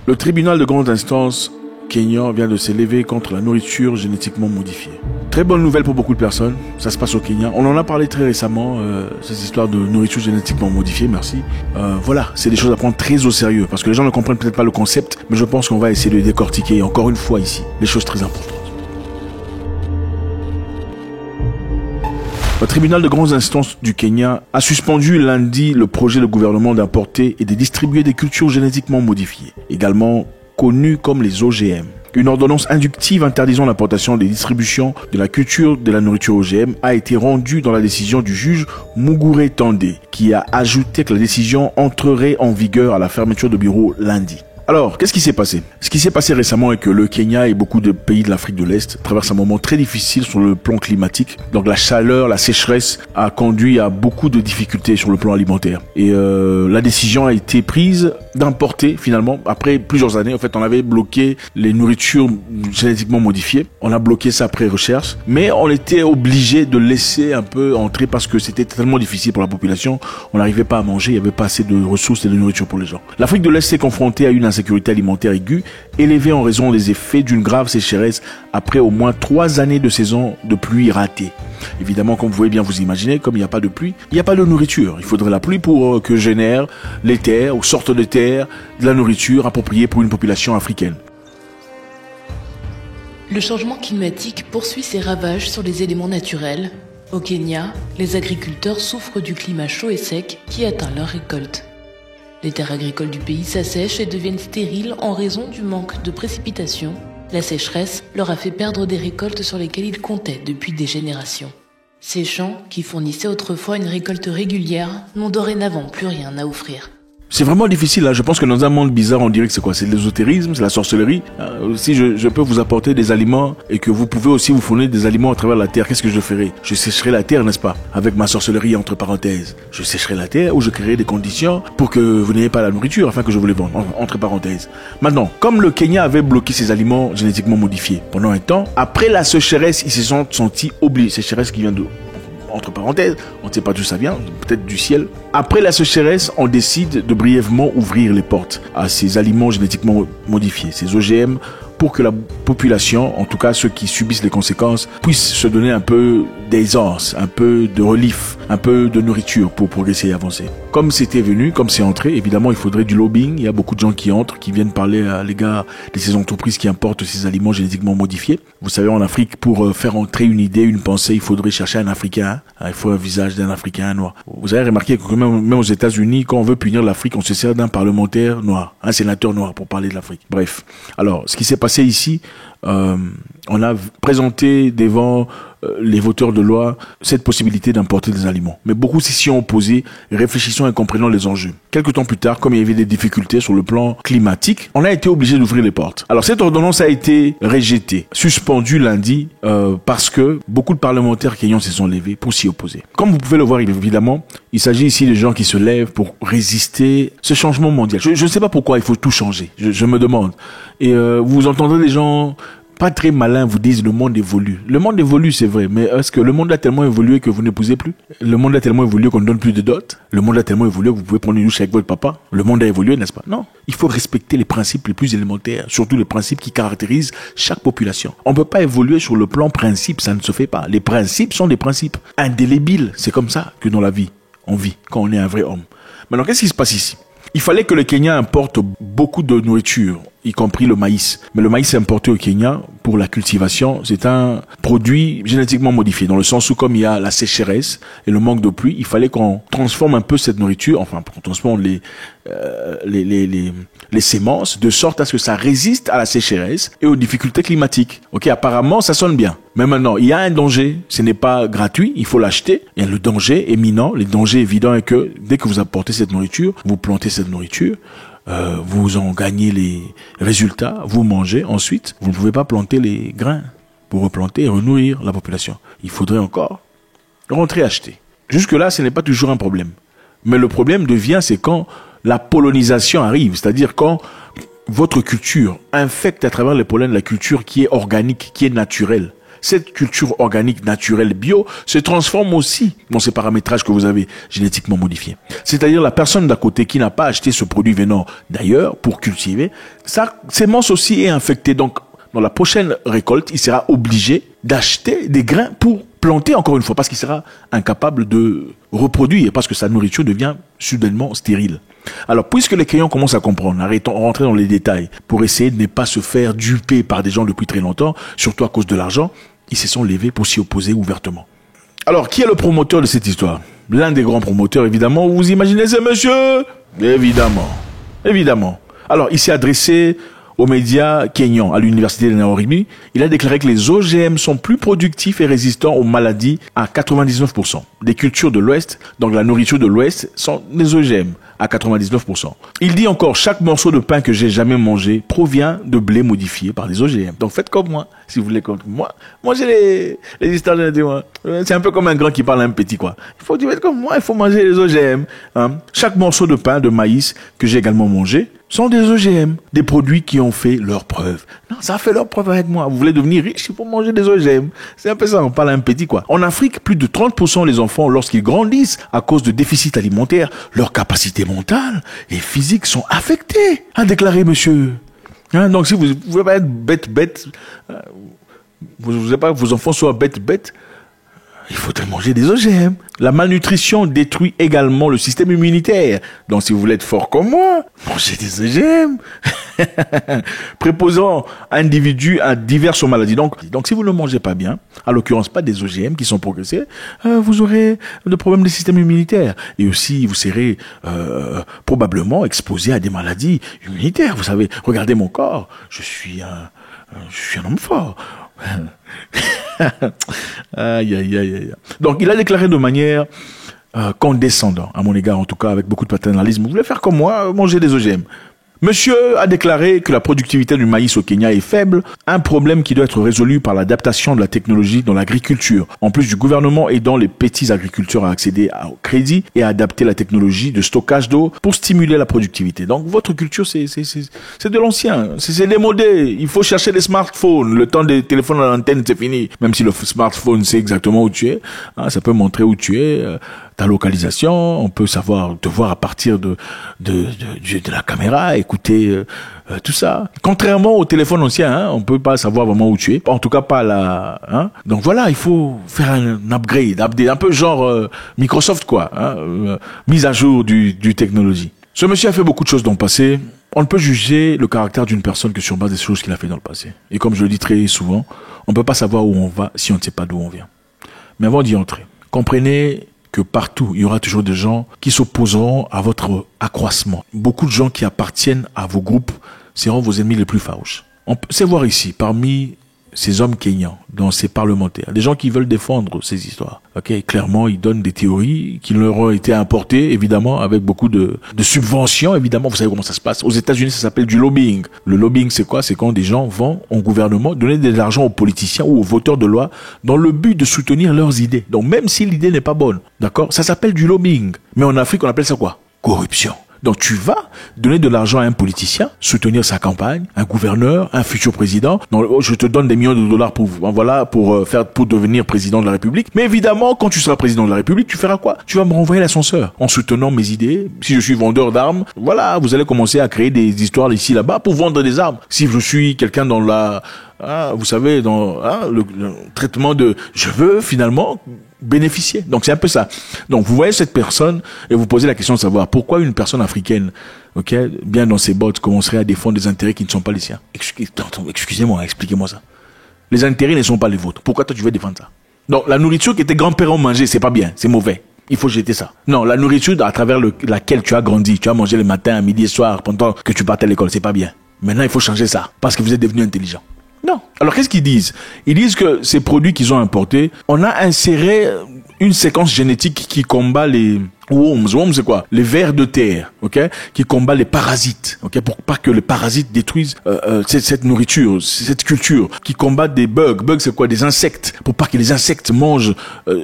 Le tribunal de grande instance kényan vient de s'élever contre la nourriture génétiquement modifiée. Très bonne nouvelle pour beaucoup de personnes, ça se passe au Kenya. On en a parlé très récemment, cette histoire de nourriture génétiquement modifiée, merci. Voilà, c'est des choses à prendre très au sérieux, parce que les gens ne comprennent peut-être pas le concept, mais je pense qu'on va essayer de décortiquer encore une fois ici, des choses très importantes. Le tribunal de grandes instances du Kenya a suspendu lundi le projet du gouvernement d'importer et de distribuer des cultures génétiquement modifiées, également connues comme les OGM. Une ordonnance inductive interdisant l'importation et la distribution de la culture de la nourriture OGM a été rendue dans la décision du juge Mugure Tandé, qui a ajouté que la décision entrerait en vigueur à la fermeture de bureau lundi. Alors, qu'est-ce qui s'est passé? Ce qui s'est passé récemment est que le Kenya et beaucoup de pays de l'Afrique de l'Est traversent un moment très difficile sur le plan climatique. Donc la chaleur, la sécheresse a conduit à beaucoup de difficultés sur le plan alimentaire. Et la décision a été prise d'importer finalement, après plusieurs années, en fait on avait bloqué les nourritures génétiquement modifiées. On a bloqué ça après recherche, mais on était obligé de laisser un peu entrer parce que c'était tellement difficile pour la population. On n'arrivait pas à manger, il n'y avait pas assez de ressources et de nourriture pour les gens. L'Afrique de l'Est s'est confrontée à une insécurité alimentaire aiguë, élevée en raison des effets d'une grave sécheresse après au moins 3 années de saison de pluie ratée. Évidemment, comme vous pouvez bien vous imaginer, comme il n'y a pas de pluie, il n'y a pas de nourriture. Il faudrait la pluie pour que génère les terres ou sortent de terre de la nourriture appropriée pour une population africaine. Le changement climatique poursuit ses ravages sur les éléments naturels. Au Kenya, les agriculteurs souffrent du climat chaud et sec qui atteint leur récolte. Les terres agricoles du pays s'assèchent et deviennent stériles en raison du manque de précipitations. La sécheresse leur a fait perdre des récoltes sur lesquelles ils comptaient depuis des générations. Ces champs, qui fournissaient autrefois une récolte régulière, n'ont dorénavant plus rien à offrir. C'est vraiment difficile, là. Je pense que dans un monde bizarre, on dirait que c'est quoi? C'est l'ésotérisme, c'est la sorcellerie. Si je peux vous apporter des aliments et que vous pouvez aussi vous fournir des aliments à travers la terre, qu'est-ce que je ferai? Je sécherai la terre, n'est-ce pas? Avec ma sorcellerie, entre parenthèses. Je sécherai la terre ou je créerai des conditions pour que vous n'ayez pas la nourriture afin que je vous les vende, entre parenthèses. Maintenant, comme le Kenya avait bloqué ses aliments génétiquement modifiés pendant un temps, après la sécheresse, ils se sont sentis obligés. Sécheresse qui vient de... Entre parenthèses, on ne sait pas d'où ça vient, peut-être du ciel. Après la sécheresse, on décide de brièvement ouvrir les portes à ces aliments génétiquement modifiés, ces OGM, pour que la population, en tout cas ceux qui subissent les conséquences, puissent se donner un peu d'aisance, un peu de relief, un peu de nourriture pour progresser et avancer. Comme c'était venu, comme c'est entré, évidemment il faudrait du lobbying. Il y a beaucoup de gens qui entrent, qui viennent parler à l'égard de ces entreprises qui importent ces aliments génétiquement modifiés. Vous savez, en Afrique, pour faire entrer une idée, une pensée, il faudrait chercher un Africain. Il faut un visage d'un Africain noir. Vous avez remarqué que même aux États-Unis, quand on veut punir l'Afrique, on se sert d'un parlementaire noir, un sénateur noir pour parler de l'Afrique. Bref. Alors, ce qui s'est passé ici, on a présenté devant les voteurs de loi cette possibilité d'importer des aliments. Mais beaucoup s'y sont opposés, réfléchissant et comprenant les enjeux. Quelques temps plus tard, comme il y avait des difficultés sur le plan climatique, on a été obligé d'ouvrir les portes. Alors cette ordonnance a été rejetée, suspendue lundi, parce que beaucoup de parlementaires kenyans se sont levés pour s'y opposer. Comme vous pouvez le voir, évidemment, il s'agit ici de gens qui se lèvent pour résister à ce changement mondial. Je ne sais pas pourquoi il faut tout changer, je me demande. Et vous entendrez des gens pas très malins vous disent le monde évolue. Le monde évolue, c'est vrai, mais est-ce que le monde a tellement évolué que vous n'épousez plus? Le monde a tellement évolué qu'on ne donne plus de dot? Le monde a tellement évolué que vous pouvez prendre une douche avec votre papa? Le monde a évolué, n'est-ce pas? Non. Il faut respecter les principes les plus élémentaires, surtout les principes qui caractérisent chaque population. On ne peut pas évoluer sur le plan principe, ça ne se fait pas. Les principes sont des principes indélébiles. C'est comme ça que dans la vie, on vit quand on est un vrai homme. Maintenant, qu'est-ce qui se passe ici? Il fallait que le Kenya importe beaucoup de nourriture, y compris le maïs. Mais le maïs importé au Kenya, pour la cultivation, c'est un produit génétiquement modifié, dans le sens où comme il y a la sécheresse et le manque de pluie, il fallait qu'on transforme un peu cette nourriture, enfin, qu'on transforme les semences, de sorte à ce que ça résiste à la sécheresse et aux difficultés climatiques. Ok, apparemment, ça sonne bien. Mais maintenant, il y a un danger. Ce n'est pas gratuit, il faut l'acheter. Il y a le danger éminent, le danger évident est que dès que vous apportez cette nourriture, vous plantez cette nourriture, vous en gagnez les résultats, vous mangez, ensuite, vous ne pouvez pas planter les grains pour replanter et renourrir la population. Il faudrait encore rentrer acheter. Jusque-là, ce n'est pas toujours un problème. Mais le problème devient, c'est quand la pollinisation arrive, c'est-à-dire quand votre culture infecte à travers les pollens la culture qui est organique, qui est naturelle. cette culture organique, naturelle, bio, se transforme aussi dans ces paramétrages que vous avez génétiquement modifiés. C'est-à-dire la personne d'à côté qui n'a pas acheté ce produit venant d'ailleurs pour cultiver, sa sémence aussi est infectée. Donc, dans la prochaine récolte, il sera obligé d'acheter des grains pour planter encore une fois, parce qu'il sera incapable de reproduire, parce que sa nourriture devient soudainement stérile. Alors, puisque les clients commencent à comprendre, arrêtons de rentrer dans les détails, pour essayer de ne pas se faire duper par des gens depuis très longtemps, surtout à cause de l'argent, ils se sont levés pour s'y opposer ouvertement. Alors, qui est le promoteur de cette histoire? L'un des grands promoteurs, évidemment, vous imaginez, c'est monsieur? Évidemment. Alors, il s'est adressé aux médias kenyans, à l'université de Nairobi. Il a déclaré que les OGM sont plus productifs et résistants aux maladies à 99%. Des cultures de l'Ouest, donc la nourriture de l'Ouest, sont des OGM à 99%. Il dit encore, chaque morceau de pain que j'ai jamais mangé provient de blé modifié par des OGM. Donc faites comme moi, si vous voulez comme moi. Mangez les histoires de moi. C'est un peu comme un grand qui parle à un petit, quoi. Il faut être comme moi, il faut manger les OGM. Hein? Chaque morceau de pain, de maïs que j'ai également mangé, sont des OGM, des produits qui ont fait leurs preuves. Non, ça a fait leurs preuves avec moi. Vous voulez devenir riche, il faut manger des OGM. C'est un peu ça, on parle à un petit, quoi. En Afrique, plus de 30% des enfants, lorsqu'ils grandissent, à cause de déficits alimentaires, leurs capacités mentales et physiques sont affectées, a déclaré monsieur. Hein, donc si vous ne pouvez pas être bête, vous ne voulez pas que vos enfants soient bêtes, il faudrait manger des OGM. La malnutrition détruit également le système immunitaire. Donc, si vous voulez être fort comme moi, mangez des OGM. Préposant individus à diverses maladies. Donc, si vous ne mangez pas bien, à l'occurrence pas des OGM qui sont progressés, vous aurez des problèmes du système immunitaire. Et aussi, vous serez probablement exposé à des maladies immunitaires. Vous savez, regardez mon corps. Je suis un homme fort. Aïe. Donc, il a déclaré de manière condescendante, à mon égard en tout cas, avec beaucoup de paternalisme. Vous voulez faire comme moi, manger des OGM. Monsieur a déclaré que la productivité du maïs au Kenya est faible, un problème qui doit être résolu par l'adaptation de la technologie dans l'agriculture. En plus du gouvernement aidant les petits agriculteurs à accéder au crédit et à adapter la technologie de stockage d'eau pour stimuler la productivité. Donc votre culture, c'est de l'ancien, c'est démodé. Il faut chercher des smartphones. Le temps des téléphones à l'antenne, c'est fini. Même si le smartphone sait exactement où tu es, hein, ça peut montrer où tu es. Ta localisation, on peut te voir à partir de la caméra, écouter tout ça. Contrairement au téléphone ancien, hein, on peut pas savoir vraiment où tu es. En tout cas, pas là. Hein. Donc voilà, il faut faire un upgrade, un peu genre Microsoft, quoi. Hein, mise à jour du technologie. Ce monsieur a fait beaucoup de choses dans le passé. On ne peut juger le caractère d'une personne que sur base des choses qu'il a fait dans le passé. Et comme je le dis très souvent, on ne peut pas savoir où on va si on ne sait pas d'où on vient. Mais avant d'y entrer, comprenez que partout, il y aura toujours des gens qui s'opposeront à votre accroissement. Beaucoup de gens qui appartiennent à vos groupes seront vos ennemis les plus farouches. On peut se voir ici, parmi ces hommes kenyans, dans ces parlementaires, des gens qui veulent défendre ces histoires. Okay, clairement, ils donnent des théories qui leur ont été importées, évidemment, avec beaucoup de subventions, évidemment. Vous savez comment ça se passe. Aux États-Unis, ça s'appelle du lobbying. Le lobbying, c'est quoi? C'est quand des gens vont au gouvernement donner de l'argent aux politiciens ou aux voteurs de loi dans le but de soutenir leurs idées. Donc, même si l'idée n'est pas bonne, d'accord? Ça s'appelle du lobbying. Mais en Afrique, on appelle ça quoi? Corruption. Donc tu vas donner de l'argent à un politicien, soutenir sa campagne, un gouverneur, un futur président. Donc, je te donne des millions de dollars pour devenir président de la République. Mais évidemment, quand tu seras président de la République, tu feras quoi? Tu vas me renvoyer l'ascenseur en soutenant mes idées. Si je suis vendeur d'armes, voilà, vous allez commencer à créer des histoires ici là-bas pour vendre des armes. Si je suis quelqu'un dans vous savez, dans le traitement je veux finalement bénéficier. Donc c'est un peu ça. Donc vous voyez cette personne et vous posez la question de savoir pourquoi une personne africaine, bien dans ses bottes, commencerait à défendre des intérêts qui ne sont pas les siens. Excusez-moi, expliquez-moi ça. Les intérêts ne sont pas les vôtres. Pourquoi toi tu veux défendre ça? Donc la nourriture que tes grands-pères ont mangée, c'est pas bien, c'est mauvais. Il faut jeter ça. Non, la nourriture à travers laquelle tu as grandi, tu as mangé le matin, midi et soir pendant que tu partais à l'école, c'est pas bien. Maintenant il faut changer ça parce que vous êtes devenu intelligent. Non. Alors qu'est-ce qu'ils disent? Ils disent que ces produits qu'ils ont importés, on a inséré une séquence génétique qui combat les worms. Worms, c'est quoi? Les vers de terre, qui combat les parasites, pour pas que les parasites détruisent cette nourriture, cette culture, qui combat des bugs. Bugs, c'est quoi? Des insectes, pour pas que les insectes mangent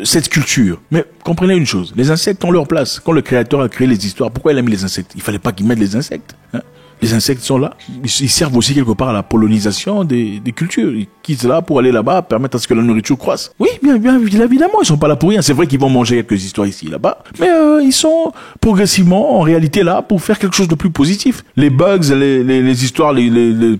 cette culture. Mais comprenez une chose, les insectes ont leur place. Quand le créateur a créé les histoires, pourquoi il a mis les insectes? Il fallait pas qu'il mette les insectes. Hein? Les insectes sont là. Ils servent aussi quelque part à la polonisation des cultures. Ils quittent là pour aller là-bas, permettre à ce que la nourriture croisse. Oui, bien évidemment, ils sont pas là pour rien. C'est vrai qu'ils vont manger quelques histoires ici et là-bas, mais ils sont progressivement, en réalité, là pour faire quelque chose de plus positif. Les bugs, les histoires, les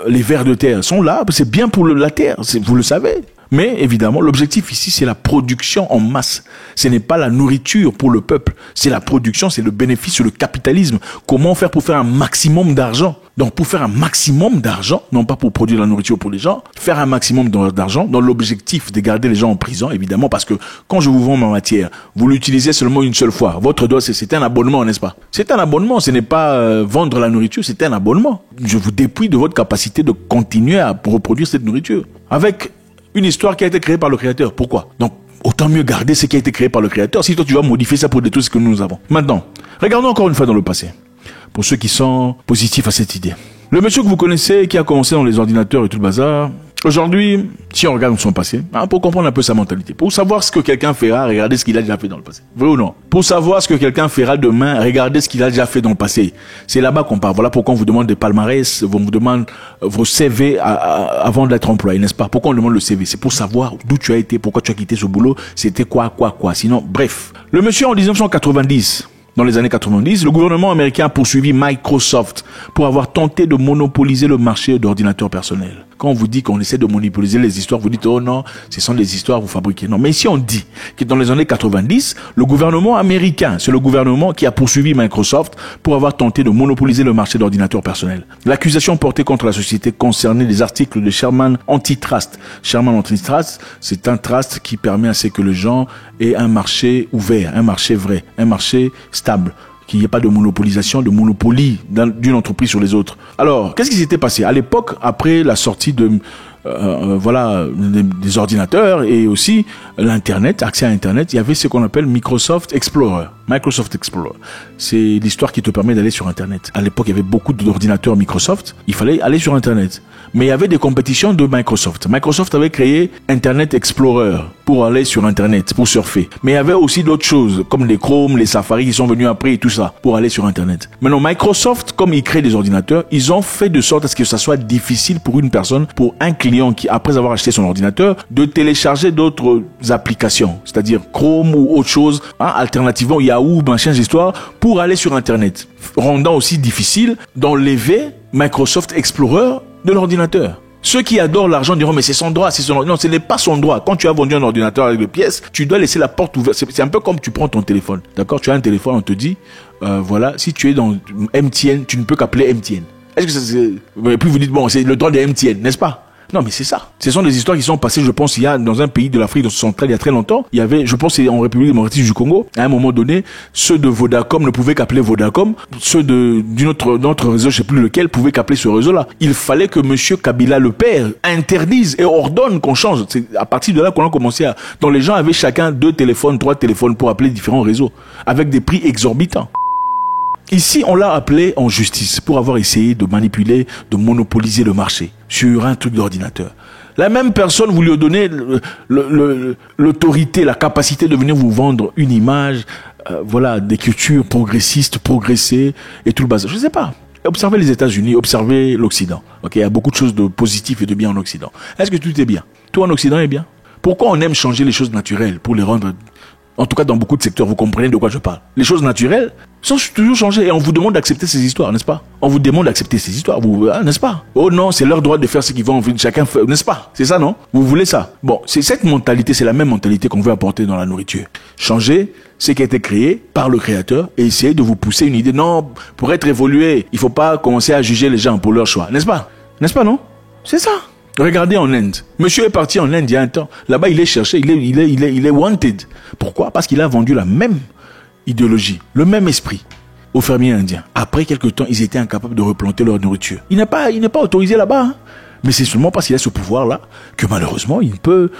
vers de terre sont là. C'est bien pour la terre, vous le savez. Mais évidemment, l'objectif ici, c'est la production en masse. Ce n'est pas la nourriture pour le peuple. C'est la production, c'est le bénéfice, c'est le capitalisme. Comment faire pour faire un maximum d'argent? Donc, pour faire un maximum d'argent, non pas pour produire la nourriture pour les gens, faire un maximum d'argent dans l'objectif de garder les gens en prison, évidemment, parce que quand je vous vends ma matière, vous l'utilisez seulement une seule fois. Votre dose, c'est un abonnement, n'est-ce pas? C'est un abonnement, ce n'est pas vendre la nourriture, c'est un abonnement. Je vous dépouille de votre capacité de continuer à reproduire cette nourriture. Avec une histoire qui a été créée par le Créateur. Pourquoi? Donc, autant mieux garder ce qui a été créé par le Créateur si toi tu vas modifier ça pour détruire ce que nous avons. Maintenant, regardons encore une fois dans le passé. Pour ceux qui sont positifs à cette idée. Le monsieur que vous connaissez, qui a commencé dans les ordinateurs et tout le bazar, aujourd'hui, si on regarde son passé, pour comprendre un peu sa mentalité, pour savoir ce que quelqu'un fera, regardez ce qu'il a déjà fait dans le passé. Vrai ou non? Pour savoir ce que quelqu'un fera demain, regardez ce qu'il a déjà fait dans le passé. C'est là-bas qu'on parle. Voilà pourquoi on vous demande des palmarès, on vous demande vos CV avant d'être employé, n'est-ce pas? Pourquoi on demande le CV? C'est pour savoir d'où tu as été, pourquoi tu as quitté ce boulot, c'était quoi. Sinon, bref. Le monsieur en 1990... Dans les années 90, le gouvernement américain a poursuivi Microsoft pour avoir tenté de monopoliser le marché d'ordinateurs personnels. Quand on vous dit qu'on essaie de monopoliser les histoires, vous dites, oh non, ce sont des histoires vous fabriquez. Non, mais ici on dit que dans les années 90, le gouvernement américain, c'est le gouvernement qui a poursuivi Microsoft pour avoir tenté de monopoliser le marché d'ordinateurs personnels. L'accusation portée contre la société concernait les articles de Sherman Antitrust. Sherman Antitrust, c'est un trust qui permet à ce que les gens aient un marché ouvert, un marché vrai, un marché stable. Qu'il n'y ait pas de monopolisation, de monopolie d'une entreprise sur les autres. Alors, qu'est-ce qui s'était passé? À l'époque, après la sortie des ordinateurs et aussi l'Internet, accès à Internet, il y avait ce qu'on appelle Microsoft Explorer. Microsoft Explorer. C'est l'histoire qui te permet d'aller sur Internet. À l'époque, il y avait beaucoup d'ordinateurs Microsoft. Il fallait aller sur Internet. Mais il y avait des compétitions de Microsoft. Microsoft avait créé Internet Explorer pour aller sur Internet, pour surfer. Mais il y avait aussi d'autres choses, comme les Chrome, les Safari qui sont venus après et tout ça, pour aller sur Internet. Maintenant, Microsoft, comme ils créent des ordinateurs, ils ont fait de sorte à ce que ça soit difficile pour une personne, pour un client qui, après avoir acheté son ordinateur, de télécharger d'autres applications, c'est-à-dire Chrome ou autre chose, alternativement Yahoo, machin, histoire, pour aller sur Internet. Rendant aussi difficile d'enlever Microsoft Explorer de l'ordinateur. Ceux qui adorent l'argent diront, mais c'est son droit, Non, ce n'est pas son droit. Quand tu as vendu un ordinateur avec des pièces, tu dois laisser la porte ouverte. C'est un peu comme tu prends ton téléphone. D'accord? Tu as un téléphone, on te dit, voilà, si tu es dans MTN, tu ne peux qu'appeler MTN. Est-ce que c'est... Et puis vous dites, bon, c'est le droit de MTN, n'est-ce pas? Non, mais c'est ça. Ce sont des histoires qui sont passées, je pense, il y a, dans un pays de l'Afrique centrale, il y a très longtemps. Il y avait, je pense, c'est en République démocratique du Congo. À un moment donné, ceux de Vodacom ne pouvaient qu'appeler Vodacom. Ceux d'un autre réseau, je sais plus lequel, pouvaient qu'appeler ce réseau-là. Il fallait que monsieur Kabila, le père, interdise et ordonne qu'on change. C'est à partir de là qu'on a commencé à, donc les gens avaient chacun 2 téléphones, 3 téléphones pour appeler différents réseaux. Avec des prix exorbitants. Ici, on l'a appelé en justice pour avoir essayé de manipuler, de monopoliser le marché sur un truc d'ordinateur. La même personne, vous lui donnez l'autorité, la capacité de venir vous vendre une image, des cultures progressistes, progressées et tout le bazar. Je ne sais pas. Observez les États-Unis, observez l'Occident. Ok, il y a beaucoup de choses de positif et de bien en Occident. Est-ce que tout est bien? Tout en Occident est bien? Pourquoi on aime changer les choses naturelles pour les rendre... En tout cas, dans beaucoup de secteurs, vous comprenez de quoi je parle. Les choses naturelles sont toujours changées et on vous demande d'accepter ces histoires, n'est-ce pas? On vous demande d'accepter ces histoires, n'est-ce pas? Oh non, c'est leur droit de faire ce qu'ils vont, chacun fait, n'est-ce pas? C'est ça, non? Vous voulez ça? Bon, c'est cette mentalité, c'est la même mentalité qu'on veut apporter dans la nourriture. Changer ce qui a été créé par le Créateur et essayer de vous pousser une idée. Non, pour être évolué, il faut pas commencer à juger les gens pour leur choix, n'est-ce pas? N'est-ce pas, non? C'est ça. Regardez en Inde. Monsieur est parti en Inde il y a un temps. Là-bas, il est cherché, il est wanted. Pourquoi? Parce qu'il a vendu la même idéologie, le même esprit aux fermiers indiens. Après quelques temps, ils étaient incapables de replanter leur nourriture. Il n'est pas autorisé là-bas. Hein. Mais c'est seulement parce qu'il a ce pouvoir-là que malheureusement, il peut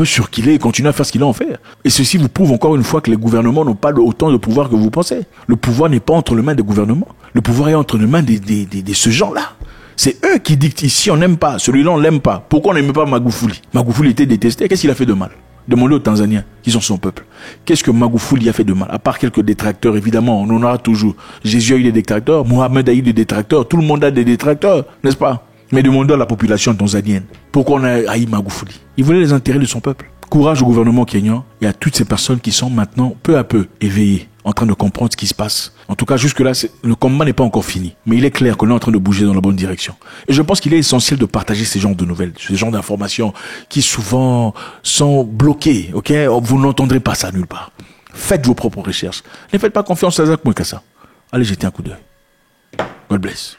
surkiller et continuer à faire ce qu'il a en faire. Et ceci vous prouve encore une fois que les gouvernements n'ont pas autant de pouvoir que vous pensez. Le pouvoir n'est pas entre les mains des gouvernements. Le pouvoir est entre les mains de ce genre-là. C'est eux qui dictent ici, on n'aime pas. Celui-là, on l'aime pas. Pourquoi on n'aime pas Magufuli? Magufuli était détesté. Qu'est-ce qu'il a fait de mal? Demandez aux Tanzaniens qui sont son peuple. Qu'est-ce que Magufuli a fait de mal? À part quelques détracteurs, évidemment, on en aura toujours. Jésus a eu des détracteurs, Mohamed a eu des détracteurs, tout le monde a des détracteurs, n'est-ce pas? Mais demandez à la population tanzanienne pourquoi on a haï Magufuli. Il voulait les intérêts de son peuple. Courage au gouvernement kényan et à toutes ces personnes qui sont maintenant peu à peu éveillées, en train de comprendre ce qui se passe. En tout cas, jusque-là, le combat n'est pas encore fini. Mais il est clair qu'on est en train de bouger dans la bonne direction. Et je pense qu'il est essentiel de partager ces genres de nouvelles, ce genre d'informations qui souvent sont bloquées. Ok, vous n'entendrez pas ça nulle part. Faites vos propres recherches. Ne faites pas confiance à Zach Mwekassa. Allez jeter un coup d'œil. God bless.